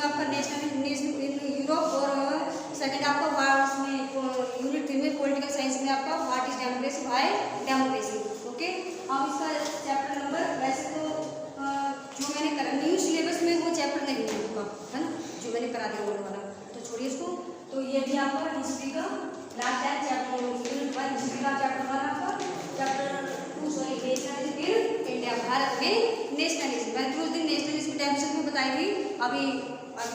में आपका national in Europe, और सेकंड आपका उसमें यूनिट 3 में पॉलिटिकल साइंस में आपका what is democracy, why democracy. Okay, अब इसका चैप्टर नंबर, वैसे तो जो मैंने न्यू सिलेबस में वो चैप्टर नहीं है आपका, है ना, जो मैंने करा दिया वो वाला, तो छोड़िए इसको। तो ये भी आपका हिस्ट्री का लास्ट है चैप्टर यूनिट 1, हिस्ट्री का चैप्टर 1 आपका, chapter 2 sorry nationalism in India, Bharat में नेशनलिज्म। मैंने तो उस दिन नेशनलिज्म टेंशन में बताई थी, अभी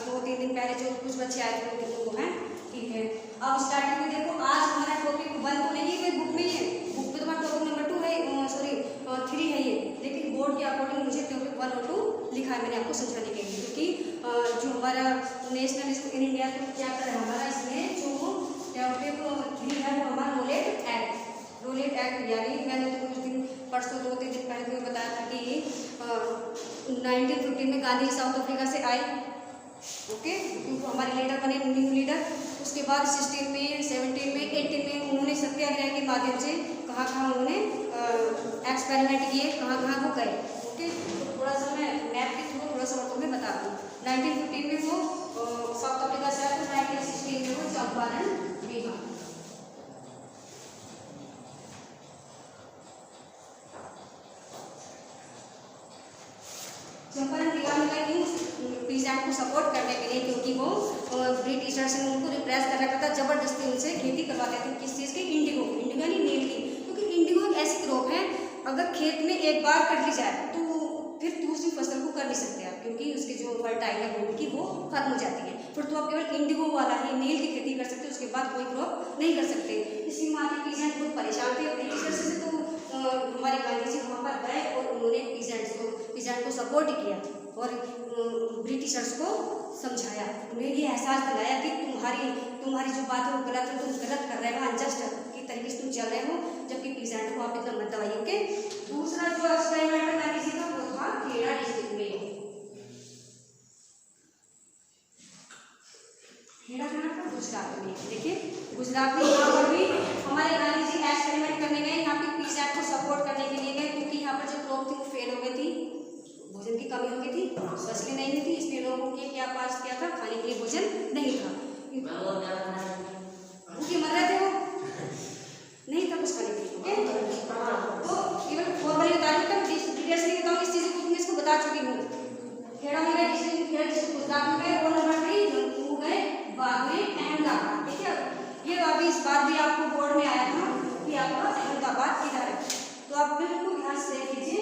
2-3 दिन पहले जो कुछ बच्चे आए थे वो हैं, ठीक है। अब स्टार्टिंग में देखो, आज हमारा टॉपिक 1 तो नहीं है, बुक में ही है, बुक में तुम्हारा टॉपिक नंबर 2 है, सॉरी 3 है ये, लेकिन बोर्ड के अकॉर्डिंग मुझे टॉपिक 1 और 2 लिखा है मैंने आपको समझाने के लिए, क्योंकि जो हमारा नेशनलिज्म इन इंडिया का चैप्टर है हमारा, इसमें जो टॉपिक 3 है वो हमारा रोलेट एक्ट, रोलेट एक्ट, यानी मैंने तो कुछ दिन परसों 2-3 दिन पहले तुम्हें बताया था कि 1915 में गांधी साउथ अफ्रीका से आए, ओके, तो हमारे लीडर बने न्यू लीडर। उसके बाद 16 में 17 में 18 में उन्होंने सत्याग्रह के माध्यम से कहाँ उन्होंने एक्सपेरिमेंट किए, कहाँ वो गए, ओके। तो थोड़ा सा मैं मैप के थ्रू थोड़ा सा आपको मैं बता दूँ। 1915 में वो साउथ अफ्रीका से आए, तो 1916 में वो चंपारण बीघा, चंपारण बीघा में गए पीस एक्ट को सपोर्ट करने के लिए, क्योंकि वो ब्रिटिशर्स ने उनको रिप्रेस कर रखा था, जबरदस्ती उनसे खेती करवाते थे, किस चीज़ की, इंडिगो, इंडिगो यानी नील की, क्योंकि इंडिगो एक ऐसी क्रॉप है अगर खेत में एक बार कर ली जाए तो फिर दूसरी फसल को कर नहीं सकते आप, क्योंकि उसके जो फर्टाइल है भूमि की वो खत्म हो जाती है, फिर तो आप केवल इंडिगो वाला ही नील की खेती कर सकते, उसके बाद कोई क्रॉप नहीं कर सकते। इसलिए हमारे पीजेंट बहुत परेशान थे ब्रिटिशर्स से, तो हमारे गांधी जी वहाँ पर गए और उन्होंने पीजेंट को सपोर्ट किया और ब्रिटिशर्स को समझाया, उन्हें ये एहसास दिलाया कि तुम्हारी जो बात है वो गलत है, तुम गलत कर रहे हो, अनजस्ट की तरीके से तुम चल रहे हो, जबकि पीजेंट को आप इतना मत दवाइए, ओके। दूसरा जो एक्सपेरिमेंट गांधी जी का वो था खेड़ा डिस्ट्रिक्ट में, खेड़ा था गुजरात में, देखिए गुजरात में यहाँ पर भी हमारे गांधी जी एक्सपेरिमेंट करने गए, यहाँ पे पीजेंट को सपोर्ट करने के लिए गए, क्योंकि यहाँ पर जो क्रॉप थी वो फेल हो गई थी, भोजन की कमी हो गई थी, फसलें नहीं हुई थी, इसलिए लोगों के क्या पास क्या था, खाने के लिए भोजन नहीं था, भूखे मर रहे थे, वो नहीं था कुछ खाने के लिए, ओके। तो केवल फॉर्मली बता रही हूँ, डिटेल्स नहीं बताऊँ, इस चीज़ को इसको बता चुकी हूँ। खेड़ा में गए, खेड़ा डिस्ट्रिक्ट गुजरात में गए, वो नंबर 3 वो गए, बाद में अहमदाबाद, ठीक है। ये अभी इस बार भी आपको बोर्ड में आया था कि आपका अहमदाबाद किधर है, तो आप बिल्कुल ध्यान से देखिए,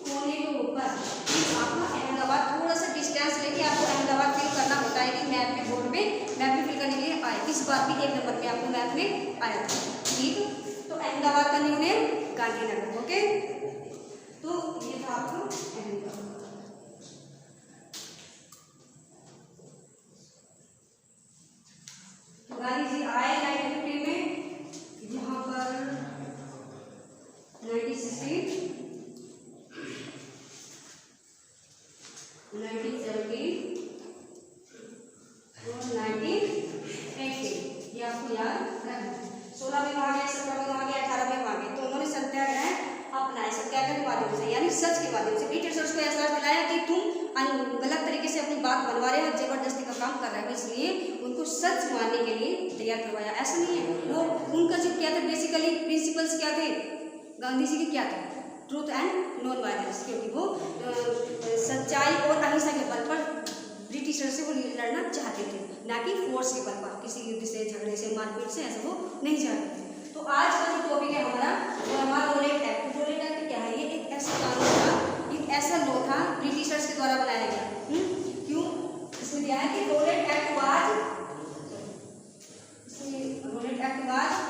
कोने के ऊपर आपको अहमदाबाद थोड़ा सा डिस्टेंस लेके आपको अहमदाबाद फिल करना होता है कि मैप में, बोर्ड में मैप में फिल करने के लिए आए, इस बार भी 1 नंबर पे आपको मैप में आया था, ठीक। तो अहमदाबाद का न्यू नेम गांधीनगर, ओके। तो ये था आपको अहमदाबाद। तो गांधी जी आए 1950 में, यहाँ पर 1916 1970 और 1980, ये आपको याद रखना। 16 में वहाँ गए, 17 में वहाँ गए, 18 में वहाँ गए, तो उन्होंने सत्याग्रह अपनाए, सत्याग्रह के माध्यम से, यानी सच के माध्यम से ब्रिटिशर्स को एहसास दिलाया कि तुम गलत तरीके से अपनी बात बनवा रहे हो, जबरदस्ती का काम कर रहे हो, इसलिए उनको सच मानने के लिए तैयार करवाया। ऐसा नहीं है, वो उनका जो क्या था, बेसिकली प्रिंसिपल्स क्या थे गांधी जी के, क्या थे, ट्रूथ एंड नॉन वायलेंस, क्योंकि वो सच्चाई और अहिंसा के बल पर ब्रिटिशर से वो लड़ना चाहते थे, ना कि फोर्स के बल पर, किसी युद्ध से, झगड़े से, मारपीट से, ऐसा वो नहीं चाहते थे। तो आज का जो टॉपिक है हमारा, वो हमारा रोलेट एक्ट। रोलेट एक्ट क्या है, ये एक ऐसा कानून था, एक ऐसा लॉ था ब्रिटिशर्स के द्वारा बनाया गया। क्यों, इसमें दिया है कि रोलेट एक्ट वाज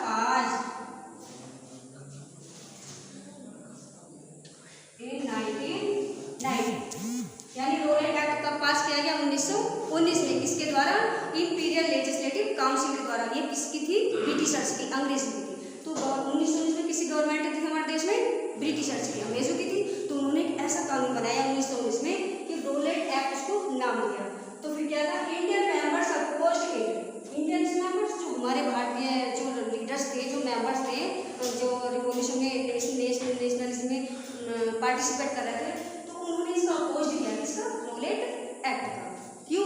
आज इन 1990, यानी रोलेट एक्ट कब पास किया गया, 1919 में, किसके द्वारा, इंपीरियल लेजिस्लेटिव काउंसिल के द्वारा। ये किसकी थी, ब्रिटिशर्स की, अंग्रेज की थी। तो 1919 में किसी गवर्नमेंट थी हमारे देश में, ब्रिटिशर्स की, अंग्रेजों की थी। तो उन्होंने एक ऐसा कानून बनाया 1919 में कि रोलेट एक्ट उसको नाम दिया। तो फिर क्या था, Indian members opposed it, Indian members जो हमारे भारतीय जो लीडर्स थे, जो मेंबर्स थे, जो रिवॉल्यूशन में नेशनलिज्म में पार्टिसिपेट कर रहे थे, तो उन्होंने इसका अपोज किया, इसका रोलेट एक्ट का। क्यों,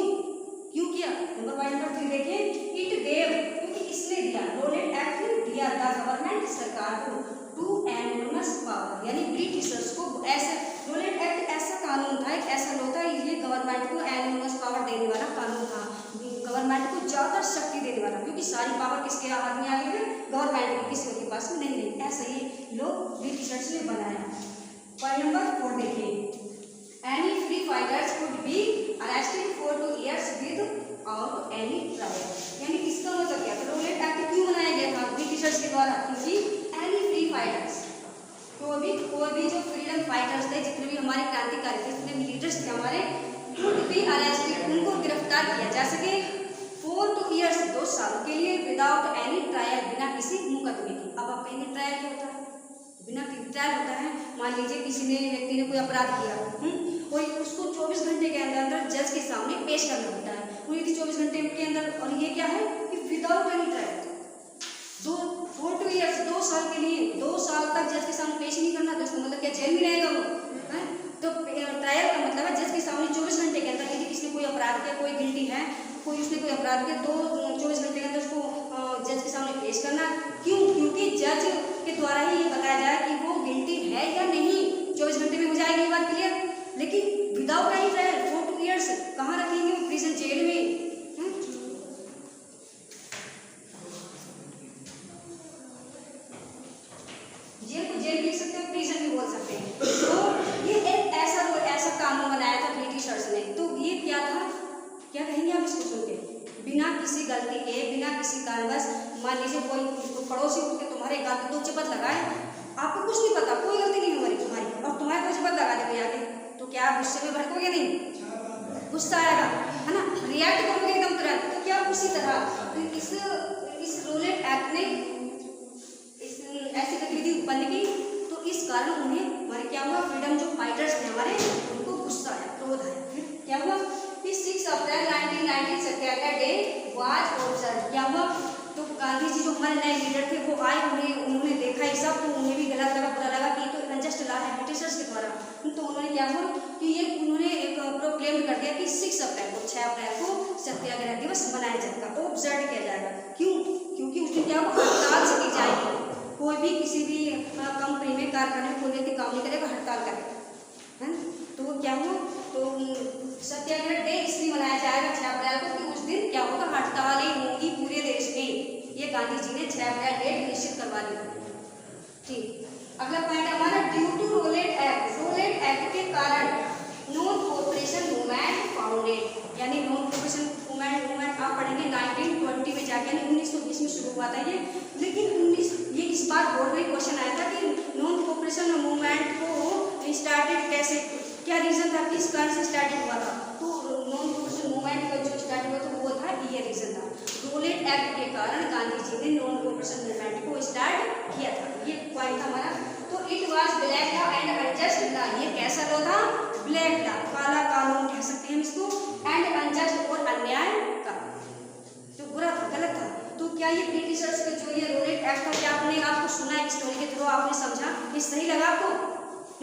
क्योंकि सारी पावर किसके हाथ में आ गई है, गवर्नमेंट की, किसी के पास में नहीं है। ऐसे ही लोग फ्री टी शर्ट्स ने बनाया। पॉइंट नंबर 4 देखिए, any free fighters could be arrested for 2 years without any trial. यानी इसका मतलब क्या था, रोलेट एक्ट क्यों बनाया गया था ब्रिटिशर्स के द्वारा, क्योंकि एनी फ्री फाइटर्स, कोई भी जो फ्रीडम फाइटर्स थे, जितने भी हमारे क्रांतिकारी थे, जितने भी लीडर्स थे हमारे, कुड बी अरेस्टेड, उनको गिरफ्तार किया जा सके फॉर 2 years 2 सालों के लिए विदाउट एनी ट्रायल, बिना किसी मुकदमे के। अब आप कहेंगे ट्रायल क्या होता है, बिना ट्रायल होता है, मान लीजिए किसी ने व्यक्ति ने कोई अपराध किया, कोई उसको 24 घंटे के अंदर जज के सामने पेश करना होता है, पूरी 24 घंटे के अंदर। और ये क्या है कि विदाउट एनी ट्रायल, 2 years 2 साल के लिए, 2 साल तक जज के सामने पेश नहीं करना, तो उसका मतलब क्या जेल में रहेगा वो है। तो ट्रायल का मतलब है जज के सामने 24 घंटे के अंदर, यदि किसी ने कोई अपराध किया, कोई गिल्टी है, कोई उसने कोई अपराध किया, 24 घंटे के अंदर उसको जज के सामने पेश करना। क्यों? क्योंकि जज के द्वारा ही ये बताया जाए कि वो गिल्टी है या नहीं। 24 घंटे में हो जाएगी ये बात क्लियर। लेकिन without any trial for 2 years कहाँ रखेंगे वो, प्रिजन जेल में। जेल को जेल लिख सकते हो, प्रिजन भी बोल सकते हैं। तो ये एक ऐसा कानून बनाया था ब्रिटिशर्स ने। तो ये क्या था, क्या कहेंगे आप इसको सुन के, बिना किसी गलती के, बिना किसी कारणवश, मान लीजिए कोई पड़ोसी उठ के तुम्हारे गाल पे 2 चपत लगाए, आपको कुछ नहीं पता, कोई गलती नहीं हमारी तुम्हारी, और तुम्हारे 2 चपत लगा दे कोई आके, तो क्या आप गुस्से में भड़कोगे? नहीं, गुस्सा आएगा, है ना, रिएक्ट करोगे एकदम तुरंत। तो क्या उसी तरह इस रोलेट एक्ट ने ऐसी गतिविधि उत्पन्न की, तो इस कारण उन्हें हमारे क्या हुआ, फ्रीडम जो फाइटर्स थे हमारे, उनको गुस्सा आया, क्रोध आया। फिर क्या हुआ कि 6 अप्रैल 1919 सत्याग्रह डे वाज ऑब्जर्व। क्या हुआ, तो गांधी जी जो हमारे नए लीडर थे वो आए, उन्होंने देखा ये सब, तो उन्हें भी गलत लगा, बुरा लगा कि तो अनजस्ट लॉ है ब्रिटिशर्स के द्वारा। तो उन्होंने क्या हुआ कि ये उन्होंने एक प्रोक्लेम कर दिया कि 6 अप्रैल को 6 अप्रैल को सत्याग्रह दिवस मनाया जाएगा, ऑब्जर्व किया जाएगा। क्यों? क्योंकि उस दिन क्या हुआ, हड़ताल से की जाएगी, कोई भी किसी भी कंपनी में, कारखाने में कोई व्यक्ति काम नहीं करेगा, हड़ताल करेगा, है। तो क्या हुआ, तो सत्याग्रह डे इसलिए मनाया जाएगा 6 अप्रैल को कि उस दिन क्या होगा, हड़तालें होंगी पूरे देश में। ये गांधी जी ने 6 अप्रैल डेट निश्चित करवा दी। ठीक, अगला पॉइंट हमारा, ड्यू टू रोलेट एक्ट के कारण नॉन कोऑपरेशन मूवमेंट फाउंडेड, यानी नॉन कोऑपरेशन मूवमेंट आप पढ़ेंगे 1920 में जाके, यानी 1920 में शुरू हुआ था ये। लेकिन ये इस बार बोर्ड में क्वेश्चन आया था कि नॉन कोऑपरेशन मूवमेंट को स्टार्टेड कैसे, क्या रीजन था, किस कारण से स्टार्टेड हुआ था। तो नॉन कोऑपरेशन मूवमेंट का जो स्टार्ट हुआ था वो था, ये रीजन था, रोलेट एक्ट के कारण गांधी जी ने नॉन कोऑपरेशन मूवमेंट को स्टार्ट किया था। ये पॉइंट था हमारा। तो it was black law and unjust law, ये कैसा लॉ था, ब्लैक लॉ, काला कानून कह सकते हैं इसको, एंड अनजस्ट और अन्याय का, तो बुरा था, गलत था। तो क्या ये ब्रिटिशर्स के जो ये रोलेट एक्ट था, क्या आपने आपको सुना है स्टोरी के थ्रू, आपने समझा, ये सही लगा आपको?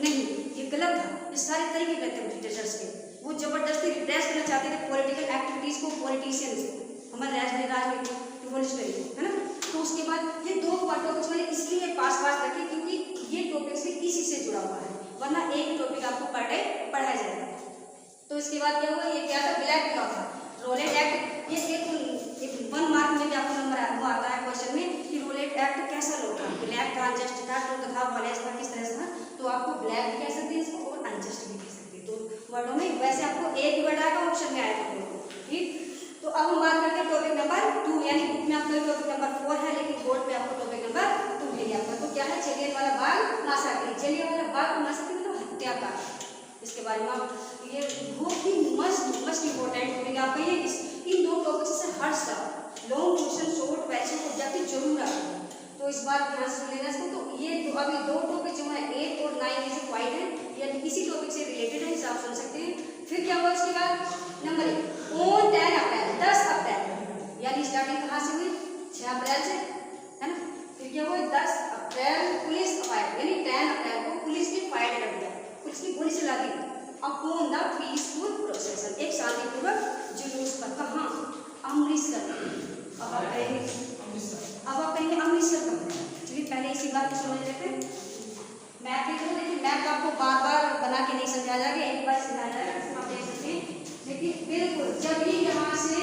नहीं, ये गलत था। ये सारे तरीके करते हैं ब्रिटिशर्स के, वो जबरदस्ती रिप्रेस करना चाहते थे पॉलिटिकल एक्टिविटीज को, पॉलिटिशियंस को, हमारे राजनीति रिवोल्यूशनरी को, है ना। तो उसके बाद ये 2 टॉपिक्स मैंने इसलिए पास रखे क्योंकि ये टॉपिक्स भी इसी से जुड़ा हुआ है, वरना एक टॉपिक आपको पर डे पढ़ाया जाएगा। तो इसके बाद क्या हुआ, ये क्या था, ब्लैक लॉ था, रोलेट एक्ट। ये एक 1 मार्क में भी आपको नंबर आता है क्वेश्चन में कि रोलेट एक्ट कैसा लॉ था, ब्लैक था, अनजस्ट था, ट्रू था, वॉलेस था, किस तरह से था। तो आपको ब्लैक भी कह सकते हैं इसको और अनजस्ट भी कह सकते हैं, तो वर्डों में वैसे आपको एक वर्ड आएगा, ऑप्शन में आएगा। ठीक, तो अब हम बात करते हैं टॉपिक नंबर 2, यानी बुक में आपका टॉपिक नंबर 4 है, लेकिन बोर्ड पे आपको टॉपिक नंबर 2 मिल गया। तो क्या है, जलियांवाला बाग मासाकर। जलियांवाला बाग मासाकर मतलब हत्याकांड, इसके बारे में आप, ये बहुत ही मस्ट इंपॉर्टेंट टॉपिक आपका ये। इन 2 टॉपिक से हर साल long question, short question objective जरूर आता है, तो इस बार ध्यान से लेना इसको। तो ये अभी 2 टॉपिक जो है 8 और 9 ये जो पॉइंट है, यदि किसी टॉपिक से रिलेटेड है, हिसाब सुन सकते हैं। फिर क्या हुआ इसके बाद, नंबर 1 ऑन 10 अप्रैल 10 अप्रैल, यानी स्टार्टिंग कहाँ से हुई, 6 अप्रैल से, है ना। फिर क्या हुआ, 10 अप्रैल पुलिस फायर, यानी 10 अप्रैल को पुलिस ने फायर कर दिया, पुलिस ने गोली चला दी अपॉन द पीसफुल प्रोसेसन, एक शांतिपूर्वक जुलूस पर। कहाँ, अमृतसर। अब आप कहेंगे अमृतसर का, चलिए पहले इसी बात को समझ लेते हैं। मैप देख लो, देखिए मैप आपको बार बार बना के नहीं समझाया जाएगा, एक बार समझाया जाएगा, आप देख सकते हैं। लेकिन बिल्कुल जब भी यहाँ से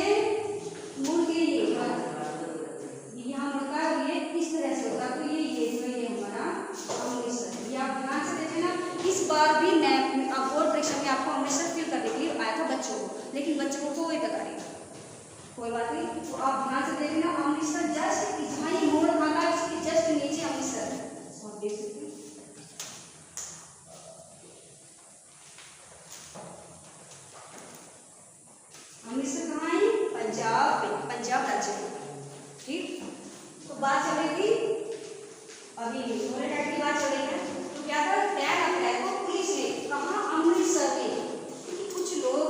मुड़ के ये बच्चे को कोई पता नहीं, कोई बात नहीं। तो आप ध्यान से देखना, अमृतसर जस्ट जहाँ ये मोड़ खाना है उसके जस्ट नीचे अमृतसर है, आप देख सकते हैं। अमृतसर कहाँ है? पंजाब में, पंजाब राज्य में। ठीक, तो बात चल रही थी अभी रोलेट एक्ट की बात चल रही है। तो क्या था, 10 अप्रैल को पुलिस ने कहा अमृतसर में, क्योंकि कुछ लोग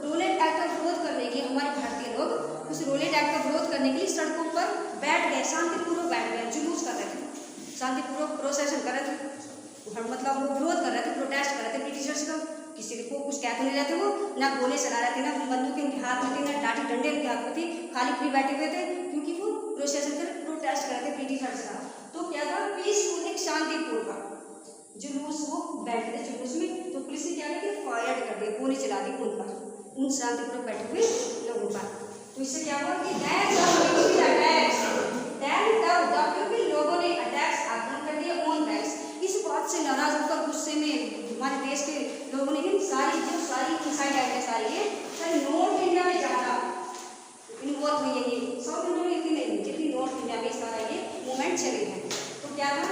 रोलेट एक्ट का विरोध करने के, हमारे भारतीय लोग उस रोलेट एक्ट का विरोध करने के लिए सड़कों पर बैठ गए, शांतिपूर्वक बैठ गए, जुलूस कर रहे थे, शांतिपूर्वक प्रोसेशन कर रहे थे, मतलब वो विरोध कर रहे थे, प्रोटेस्ट कर रहे थे ब्रिटिशर्स का। किसी को कुछ कह तो नहीं रहे थे, वो ना गोले चला रहे थे, ना बंदूकें उनके हाथ में थी, ना लाठी डंडे उनके हाथ में थी, खाली फ्री बैठे हुए थे, क्योंकि वो प्रोसेशन कर प्रोटेस्ट कर रहे थे ब्रिटिशर्स का। तो क्या था, पीसफुल, एक शांतिपूर्ण का जुलूस, वो बैठे थे जुलूस में। तो पुलिस ने क्या किया, फायर कर दिया, गोली चला दी उन पर, उन शांतिपूर्वक बैठे हुए लोगों पर। तो इससे क्या हुआ कि लोगों ने अटैक्स, आक्रमण कर दिया ऑन बैंक्स। इस बात से नाराज होकर गुस्से में हमारे देश के लोगों ने सारी इंसाइड आइडिया सारी नॉर्थ इंडिया में ज़्यादा इन्वॉल्व हुई है, ये साउथ इंडिया में इतनी नहीं, जितनी नॉर्थ इंडिया में सारा ये मूवमेंट चले गए। तो क्या था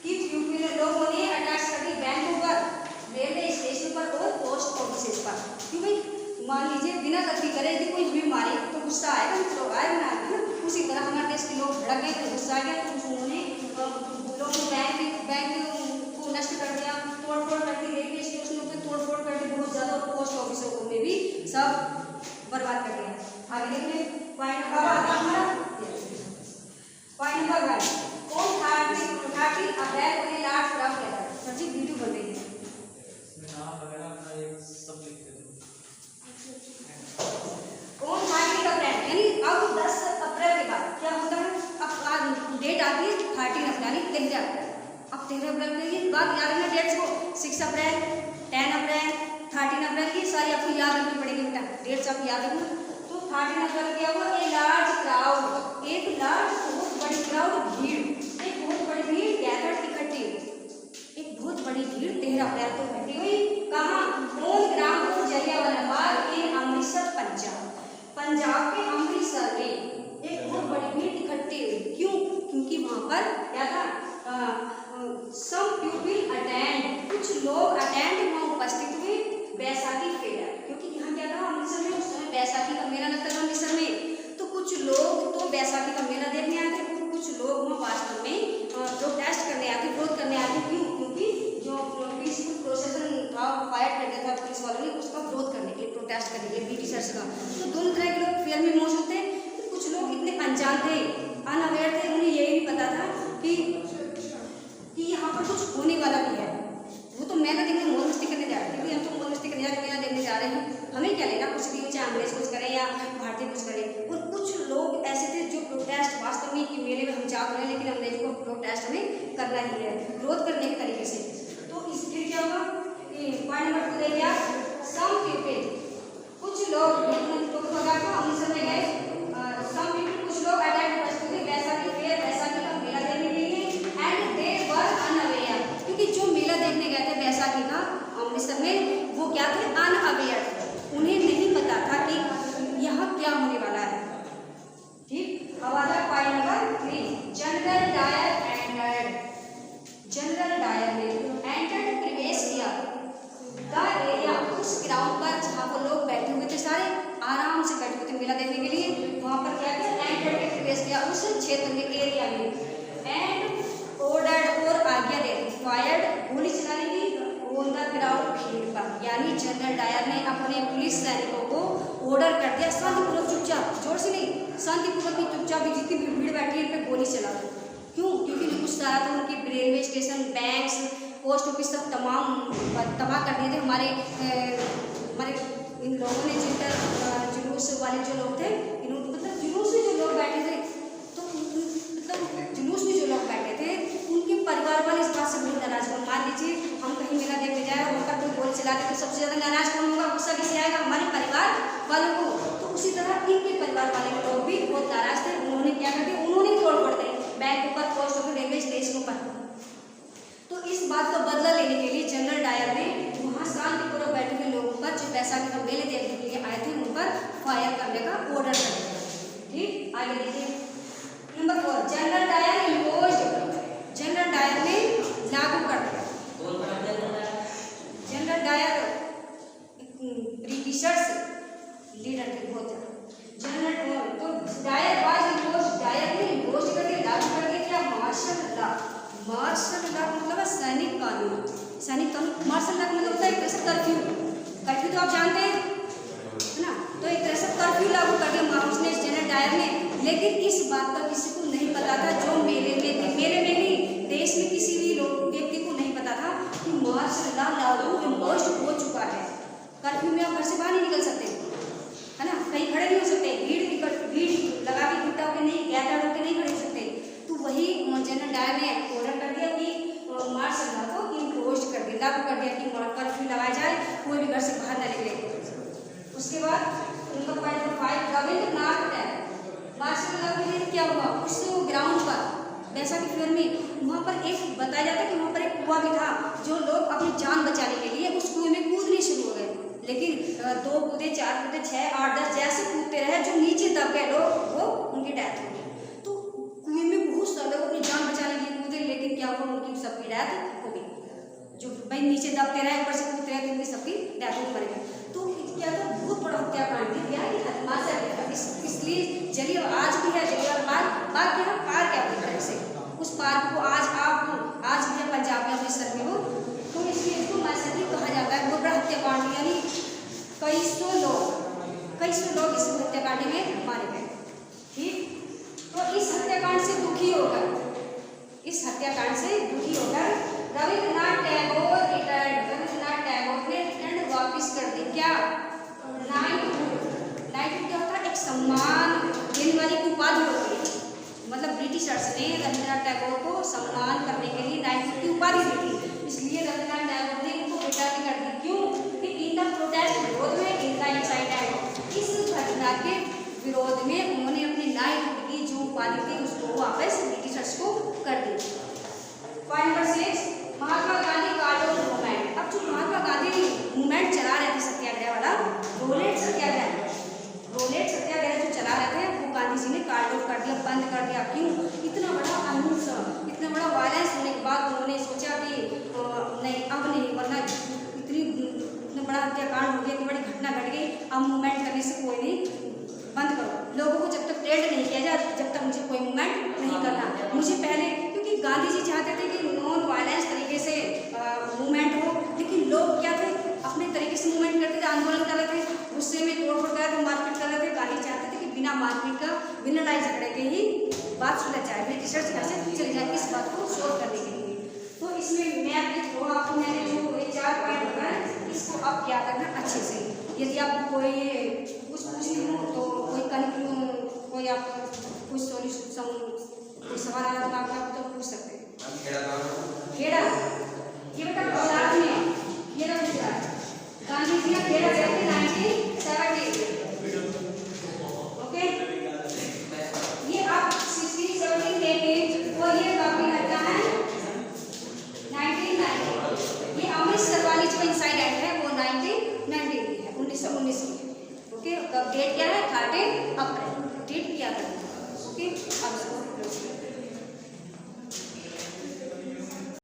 कि यूपी में लोगों ने अटैक्स कर दी बैंकों पर, रेलवे स्टेशन पर और पोस्ट ऑफिस पर। क्यों भाई, मान लीजिए बिना गलती करे यदि कोई हमें मारे तो गुस्सा आएगा, तो आएगा ना। उसी तरह हमारे देश के लोग भड़क गए तो गुस्सा आ गया, तो उन्होंने लोगों बैंक को नष्ट कर दिया, तोड़फोड़ कर दी, रेलवे स्टेशनों पर तोड़फोड़ कर दी बहुत ज़्यादा, और पोस्ट ऑफिसों को में भी सब बर्बाद कर दिया। आगे देखिए पॉइंट नंबर 1, कौन 30 अप्रैल को ये लास्ट फ्रॉम किया था। सर जी वीडियो बन रही है, कौन 30 अप्रैल, यानी अब 10 अप्रैल के बाद क्या होता है, अब डेट आती है 13 अप्रैल, यानी 13 अप्रैल। अब 13 अप्रैल के बाद याद रखना डेट्स को, 6 अप्रैल, 10 अप्रैल, 13 अप्रैल, ये सारी आपको याद रखनी पड़ेगी बेटा, डेट्स आप याद रखना। तो 13 अप्रैल क्या हुआ, एक लार्ज क्राउड, एक लार्ज बहुत बड़ी क्राउड, भीड़, एक बहुत बड़ी भीड़ गैदर्ड इकट्ठी, एक बहुत बड़ी भीड़ 13 अप्रैल को इकट्ठी हुई। कहाँ, on ground of Jallianwala Bagh इन अमृतसर पंजाब के अमृतसर में एक बहुत बड़ी भीड़ इकट्ठी हुई। क्यों, क्योंकि वहाँ पर क्या था, सम पीपल अटेंड, कुछ लोग अटेंड वहाँ उपस्थित हुए बैसाखी फेयर, क्योंकि यहाँ क्या था अमृतसर में उस समय बैसाखी का मेला लगता था अमृतसर में। तो कुछ लोग तो बैसाखी का मेला देखने आए थे, कुछ लोग वहाँ वास्तव में प्रोटेस्ट करने आए थे, विरोध करने आए थे। क्यों, क्योंकि जो पीसफुल प्रोसेसन था फायर कर दिया था पुलिस वालों ने, उसका विरोध करने के लिए, प्रोटेस्ट करने के लिए ब्रिटिशर्स का। तो दोनों तरह के लोग फेयर में मौजूद थे। कुछ लोग इतने अनजान थे, अनअवेयर थे, उन्हें यही नहीं पता था कि यहाँ पर कुछ होने वाला भी है। वो तो मेला देखने मौज मस्ती करने जा रहे थे, हम तो मौज मस्ती करने जा रहे, मेला देखने जा रहे हैं, हमें क्या लेना, कुछ भी, चाहे अंग्रेज कुछ करें या भारतीय कुछ करें। और कुछ लोग ऐसे थे जो प्रोटेस्ट वास्तव में कि मेले में हम जा रहे हैं, लेकिन अंग्रेज को प्रोटेस्ट हमें करना ही है, विरोध करने के तरीके से। तो इसके क्या हुआ, पॉइंट नंबर 2 देखिए आप, सम पीपल, कुछ लोग अमृतसर में गए, सम पीपल, कुछ लोग अटेंड उपस्थित थे बैसाखी फेयर, बैसाखी का मेला देखने के लिए, एंड दे वर अनअवेयर, क्योंकि जो मेला देखने गए थे बैसाखी का अमृतसर में, वो क्या थे, अनअवेयर, उन्हें नहीं पता था कि यहाँ क्या होने वाला है। ठीक, अब आता है पॉइंट नंबर 3, जनरल डायर ने एंटर्ड, प्रवेश किया द एरिया, उस ग्राउंड पर जहाँ वो लोग बैठे हुए थे, सारे आराम से बैठे हुए थे मेला देखने के लिए, वहाँ पर क्या किया, एंटर्ड के प्रवेश किया उस क्षेत्र में, एरिया में, एंड ऑर्डर्ड, और आज्ञा दे दी, फायर्ड, गोली चलाने की ऑन द क्राउड, भीड़ पर। यानी जनरल डायर ने अपने पुलिस सैनिकों को ऑर्डर कर दिया, शांतिपूर्वक चुपचाप, जोर से नहीं, शांतिपूर्वक ही चुपचाप जितनी भी भीड़ बैठी है इन पर गोली चला। क्यों, क्योंकि जो गुस्सा आ रहा था, उनके railway station, banks, post office सब तमाम तबाह कर दिए थे। हमारे इन लोगों ने जिनका जुलूस वाले जो लोग थे, इन्होंने मतलब जुलूस में जो लोग बैठे थे, तो मतलब जुलूस में जो लोग बैठे थे उनके परिवार वाले इस बात से बहुत नाराज हुए। मान लीजिए हम कहीं मेला देखने जाए और उनका कोई गोली चला दे तो सबसे ज़्यादा नाराज कौन होगा, गुस्सा किसे आएगा, हमारे परिवार वालों को। तो उसी तरह इनके परिवार वाले लोग भी बहुत नाराज थे। उन्होंने क्या कर दिया, उन्होंने तोड़फोड़ करी बैंकों पर, पोस्ट ऑफिस, रेलवे स्टेशनों पर। तो इस बात का बदला लेने के लिए जनरल डायर ने वहाँ शांतिपूर्वक बैठे हुए लोगों पर, जो बैसाखी का मेले देखने के लिए आए करने का ऑर्डर करेगा। ठीक, आगे देखिए number 4, General Dyer imposed, General Dyer ने लागू कर दिया। जनरल डायर ब्रिटिशर्स लीडर थे बहुत ज़्यादा। जनरल तो डायर वाज इम्पोज्ड, डायर ने इम्पोज करके लागू कर दिया क्या, मार्शल लॉ। मार्शल लॉ मतलब है सैनिक कानून। सैनिक कानून, मार्शल लॉ का मतलब होता है एक तरह से कर्फ्यू। कर्फ्यू तो आप जानते हैं है ना, तो एक तरह से कर्फ्यू लागू कर दिया उसने, जनरल डायर ने। लेकिन इस बात का किसी को नहीं पता था, जो मेले में थे, मेले में नहीं देश में किसी भी व्यक्ति को नहीं पता था कि मार्शल लॉ लागू इम्पोज हो चुका है। कर्फ्यू में आप घर से बाहर नहीं निकल सकते है ना, कहीं खड़े नहीं हो सकते, भीड़ लगा के इकट्ठा होकर नहीं, गैदर होकर नहीं खड़े हो सकते। तो वही जनरल डायर ने ऑर्डर कर दिया कि मार्शल लॉ को इम्पोज कर दिया, लागू कर दिया कि कर्फ्यू लगाया जाए, कोई भी घर से बाहर न निकले। उसके बाद उनका point 5, Rabindranath Tagore. Martial law के लिए क्या हुआ, उससे वो ग्राउंड पर बैसाखी फेयर में वहाँ पर एक बताया जाता है कि वहाँ पर एक कुआं भी था, जो लोग अपनी जान बचाने के लिए उस कुएं में कूदने शुरू हो गए। लेकिन 2 कूदे, 4 कूदे, 6, 8, 10 जैसे कूदते रहे, जो नीचे दब गए लोग वो उनकी डेथ हो गई। तो कुएं में बहुत सारे लोग अपनी जान बचाने के लिए कूदे, लेकिन क्या हुआ, उनकी सबकी डेथ हो गई। जो भाई नीचे दबते रहे, ऊपर से कूदते रहे, तो उनकी सबकी डेथ हो मर गई। तो क्या था, बहुत बड़ा हत्याकांड है, इसलिए चलिए आज भी है बाग क्या है, पार्क है अपनी तरह से। उस पार्क को आज भी है पंजाब में, अमृतसर में हो, तो इसलिए इसको मैसेज कहा जाता है। बहुत बड़ा हत्याकांड, यानी कई सौ लोग इस हत्याकांड में मारे गए। ठीक, तो इस हत्याकांड से दुखी होकर रविंद्रनाथ टैगोर रिटायर्ड। रविंद्रनाथ टैगोर ने रिटर्न वापिस कर दी क्या, नाइट क्या होता है, एक सम्मान देने वाली उपाधि होती है। मतलब ब्रिटिशर्स ने रविंद्रनाथ टैगोर को सम्मान करने के लिए नाइट की उपाधि दी थी, इसलिए रविंद्रनाथ टैगोर ने इनको रिटर्न कर दी। क्यों, कि इन द प्रोटेस्ट विरोध में, इन द इंसाइडेंट, इस घटना के विरोध में उन्होंने अपनी नाइट की जो उपाधि थी उसको वापस ब्रिटिशर्स को कर दी। Point number 6, Mahatma Gandhi Cardone movement. अब जो महात्मा गांधी मूवमेंट चला रहे थे सत्याग्रह वाला, रोलेट सत्याग्रह जो चला रहे थे, वो गांधी जी ने कार्ड आउट कर दिया, बंद कर दिया। क्यों, इतना बड़ा अहिंसा, इतना बड़ा वायलेंस होने के बाद उन्होंने सोचा कि नहीं, अब नहीं, वरना इतना बड़ा हत्याकांड हो गया, इतनी बड़ी घटना घट गई, अब मूवमेंट करने से कोई नहीं, बंद करो। लोगों को जब तक ट्रेंड नहीं किया जाए, जब तक मुझे कोई मूवमेंट नहीं करना। मुझे पहले, क्योंकि गांधी जी चाहते थे कि नॉन वायलेंस तरीके से मूवमेंट हो, लेकिन लोग क्या थे, अपने तरीके से मूवमेंट करते थे, आंदोलन कर रहे थे, गुस्से में तोड़फोड़ कर रहे थे, मारपीट कर रहे थे। गांधी चाहते थे कि बिना मारपीट का, बिना लड़ाई झगड़े के ही बात सुलझ जाए, ब्रिटिशर्स यहाँ से चले जाए, इस बात को सोल्व करने के लिए। तो इसमें मैं आपके थ्रू आपको मैंने जो 4 पॉइंट बताए, इसको आप याद रखना अच्छे से। यदि आपको कोई कुछ पूछनी हो तो कोई आप कुछ सॉल्यूशन, कोई सवाल आ रहा तो आप तो पूछ सकते हैं। खेड़ा ये बेटा गुजरात में, ये ना गुजरात, गांधी जी ने खेड़ा गए थे 1970। ओके, ये आप 16, 17, 18 और ये काफी हटता है 1990। ये अमृतसर वाली जो इंसाइडेंट है वो 1990 की है, 1919 की। ओके, कब डेट क्या है, 13